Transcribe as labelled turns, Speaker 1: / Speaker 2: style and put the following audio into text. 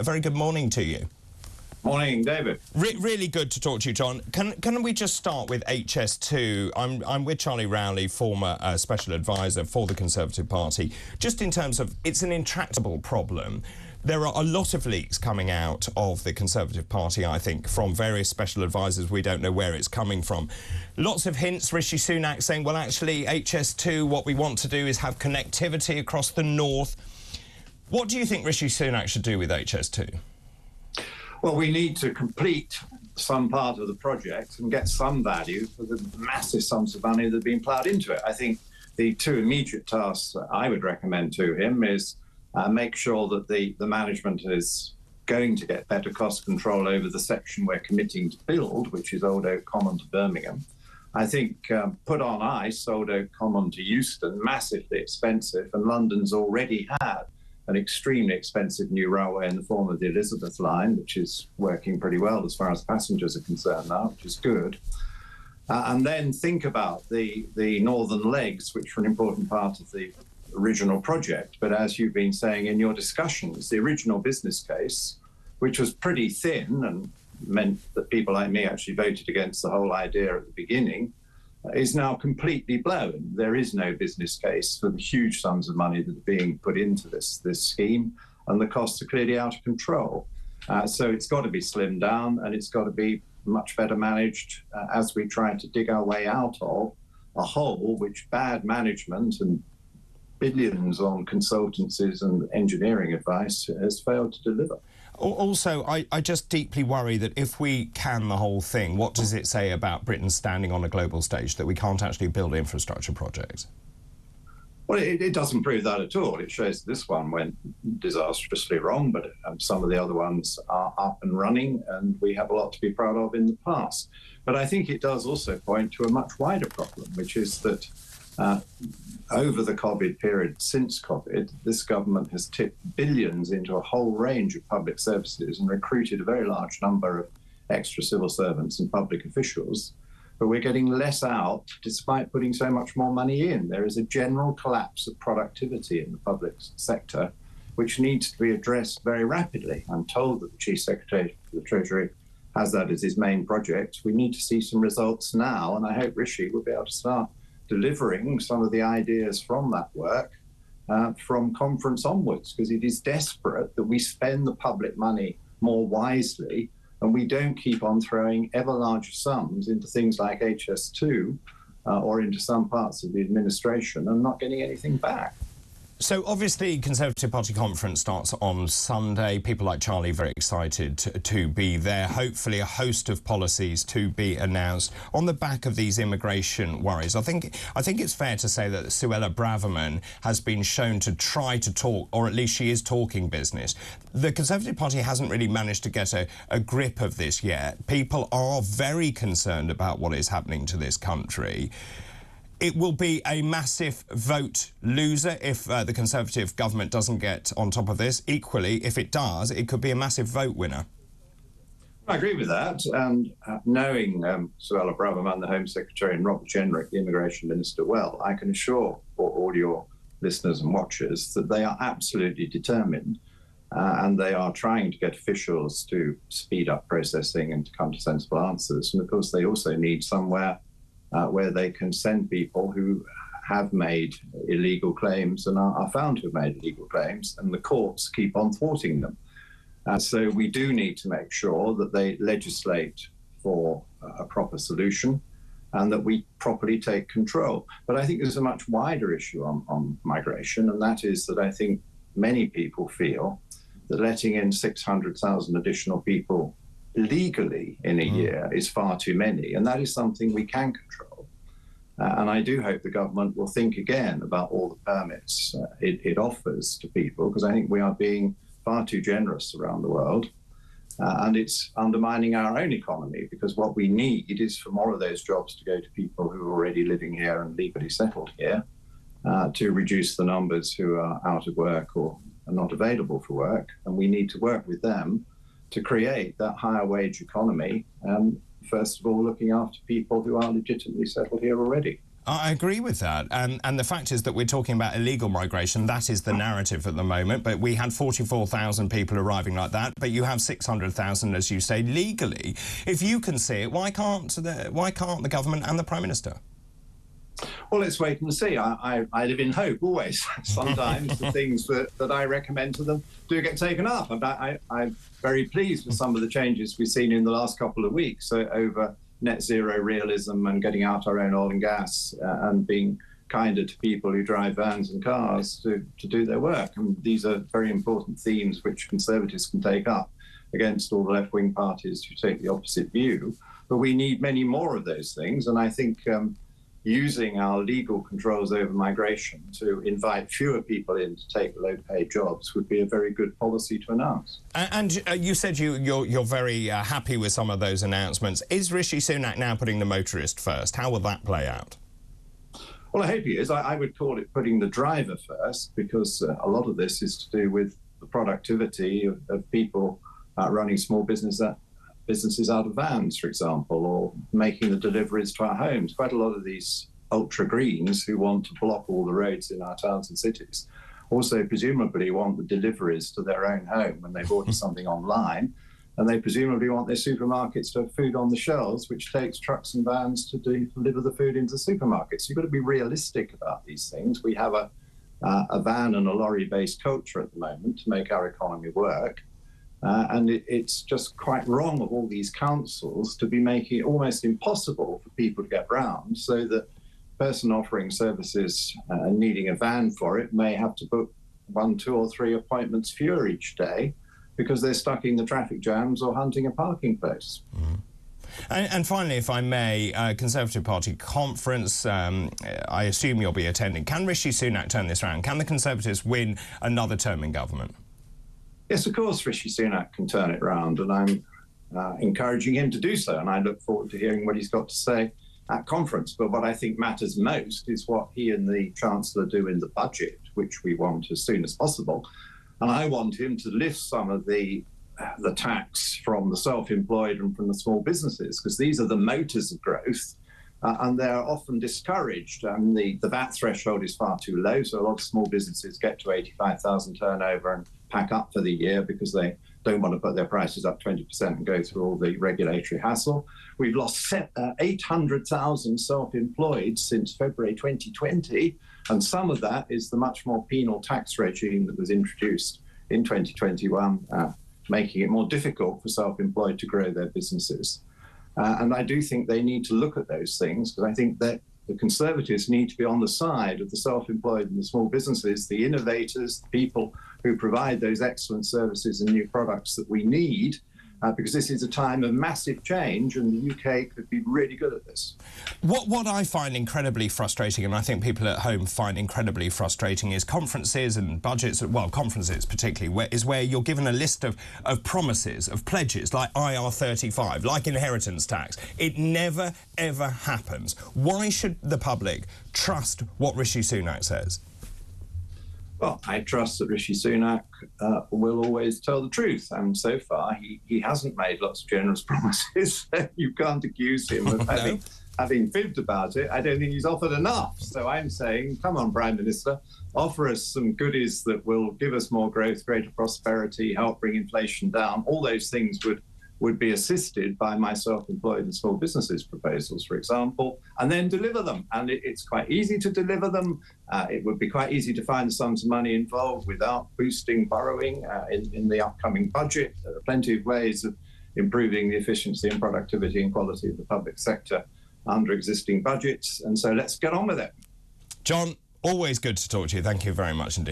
Speaker 1: very good morning to you.
Speaker 2: Morning, David.
Speaker 1: Really good to talk to you, John. Can we just start with HS2? I'm with Charlie Rowley, former special advisor for the Conservative Party. Just in terms of, it's an intractable problem. There are a lot of leaks coming out of the Conservative Party, I think, from various special advisors. We don't know where it's coming from. Lots of hints, Rishi Sunak saying, well, actually, HS2, what we want to do is have connectivity across the north. What do you think Rishi Sunak should do with HS2?
Speaker 2: Well, we need to complete some part of the project and get some value for the massive sums of money that have been ploughed into it. I think the two immediate tasks that I would recommend to him is make sure that the management is going to get better cost control over the section we're committing to build, which is Old Oak Common to Birmingham. I think put on ice Old Oak Common to Euston, massively expensive, and London's already had an extremely expensive new railway in the form of the Elizabeth line, which is working pretty well as far as passengers are concerned now, which is good. And then think about the northern legs, which were an important part of the original project. But as you've been saying in your discussions, the original business case, which was pretty thin and meant that people like me actually voted against the whole idea at the beginning, is now completely blown. There is no business case for the huge sums of money that are being put into this scheme, and the costs are clearly out of control. So it's got to be slimmed down, and it's got to be much better managed as we try to dig our way out of a hole which bad management and billions on consultancies and engineering advice has failed to deliver.
Speaker 1: Also, I just deeply worry that if we can the whole thing, what does it say about Britain standing on a global stage, that we can't actually build infrastructure projects?
Speaker 2: Well, it doesn't prove that at all. It shows this one went disastrously wrong, but some of the other ones are up and running, and we have a lot to be proud of in the past. But I think it does also point to a much wider problem, which is that over the COVID period, since COVID, this government has tipped billions into a whole range of public services and recruited a very large number of extra civil servants and public officials. But we're getting less out despite putting so much more money in. There is a general collapse of productivity in the public sector, which needs to be addressed very rapidly. I'm told that the Chief Secretary of the Treasury has that as his main project. We need to see some results now, and I hope Rishi will be able to start delivering some of the ideas from that work from conference onwards, because it is desperate that we spend the public money more wisely and we don't keep on throwing ever larger sums into things like HS2 or into some parts of the administration and not getting anything back.
Speaker 1: So obviously Conservative Party conference starts on Sunday. People like Charlie very excited to be there. Hopefully a host of policies to be announced on the back of these immigration worries. I think it's fair to say that Suella Braverman has been shown to try to talk, or at least she is talking business. The Conservative Party hasn't really managed to get a grip of this yet. People are very concerned about what is happening to this country. It will be a massive vote loser if the Conservative government doesn't get on top of this. Equally, if it does, it could be a massive vote winner.
Speaker 2: I agree with that. And knowing Suella Braverman, the Home Secretary, and Robert Jenrick, the Immigration Minister, well, I can assure all your listeners and watchers that they are absolutely determined and they are trying to get officials to speed up processing and to come to sensible answers. And of course, they also need somewhere where they can send people who have made illegal claims and are found to have made illegal claims, and the courts keep on thwarting them. So we do need to make sure that they legislate for a proper solution and that we properly take control. But I think there's a much wider issue on migration, and that is that I think many people feel that letting in 600,000 additional people legally in a year is far too many, and that is something we can control. And I do hope the government will think again about all the permits it offers to people, because I think we are being far too generous around the world, and it's undermining our own economy, because what we need is for more of those jobs to go to people who are already living here and legally settled here, to reduce the numbers who are out of work or are not available for work, and we need to work with them to create that higher wage economy, first of all looking after people who are legitimately settled here already.
Speaker 1: I agree with that. And the fact is that we're talking about illegal migration. That is the narrative at the moment. But we had 44,000 people arriving like that. But you have 600,000, as you say, legally. If you can see it, why can't the government and the Prime Minister?
Speaker 2: Well, let's wait and see. I live in hope always. Sometimes the things that I recommend to them do get taken up. And I'm very pleased with some of the changes we've seen in the last couple of weeks over net zero realism and getting out our own oil and gas and being kinder to people who drive vans and cars to do their work. And these are very important themes which Conservatives can take up against all the left-wing parties who take the opposite view. But we need many more of those things. And I think using our legal controls over migration to invite fewer people in to take low-paid jobs would be a very good policy to announce.
Speaker 1: And you said you're very happy with some of those announcements. Is Rishi Sunak now putting the motorist first? How will that play out?
Speaker 2: Well, I hope he is. I would call it putting the driver first, because a lot of this is to do with the productivity of people running small businesses out of vans, for example, or making the deliveries to our homes. Quite a lot of these ultra-greens who want to block all the roads in our towns and cities also presumably want the deliveries to their own home when they've ordered something online, and they presumably want their supermarkets to have food on the shelves, which takes trucks and vans to deliver the food into supermarkets. You've got to be realistic about these things. We have a van and a lorry-based culture at the moment to make our economy work. And it's just quite wrong of all these councils to be making it almost impossible for people to get round, so that a person offering services and needing a van for it may have to book 1, 2 or 3 appointments fewer each day because they're stuck in the traffic jams or hunting a parking place.
Speaker 1: Mm. And finally, if I may, Conservative Party conference, I assume you'll be attending. Can Rishi Sunak turn this around? Can the Conservatives win another term in government?
Speaker 2: Yes, of course, Rishi Sunak can turn it round, and I'm encouraging him to do so, and I look forward to hearing what he's got to say at conference. But what I think matters most is what he and the Chancellor do in the budget, which we want as soon as possible. And I want him to lift some of the tax from the self-employed and from the small businesses, because these are the motors of growth, and they're often discouraged. The VAT threshold is far too low, so a lot of small businesses get to 85,000 turnover and pack up for the year because they don't want to put their prices up 20% and go through all the regulatory hassle. We've lost 800,000 self-employed since February 2020, and some of that is the much more penal tax regime that was introduced in 2021, making it more difficult for self-employed to grow their businesses. And I do think they need to look at those things, because I think that the Conservatives need to be on the side of the self-employed and the small businesses, the innovators, the people who provide those excellent services and new products that we need, because this is a time of massive change, and the UK could be really good at this.
Speaker 1: What I find incredibly frustrating, and I think people at home find incredibly frustrating, is conferences and budgets, well, conferences particularly, where you're given a list of promises, of pledges, like IR35, like inheritance tax. It never, ever happens. Why should the public trust what Rishi Sunak says?
Speaker 2: Well, I trust that Rishi Sunak will always tell the truth, and so far he hasn't made lots of generous promises. You can't accuse him of having fibbed about it. I don't think he's offered enough. So I'm saying, come on, Prime Minister, offer us some goodies that will give us more growth, greater prosperity, help bring inflation down. All those things would be assisted by my self-employed and small businesses proposals, for example, and then deliver them. And it's quite easy to deliver them. It would be quite easy to find the sums of money involved without boosting borrowing in the upcoming budget. There are plenty of ways of improving the efficiency and productivity and quality of the public sector under existing budgets. And so let's get on with it.
Speaker 1: John, always good to talk to you. Thank you very much indeed.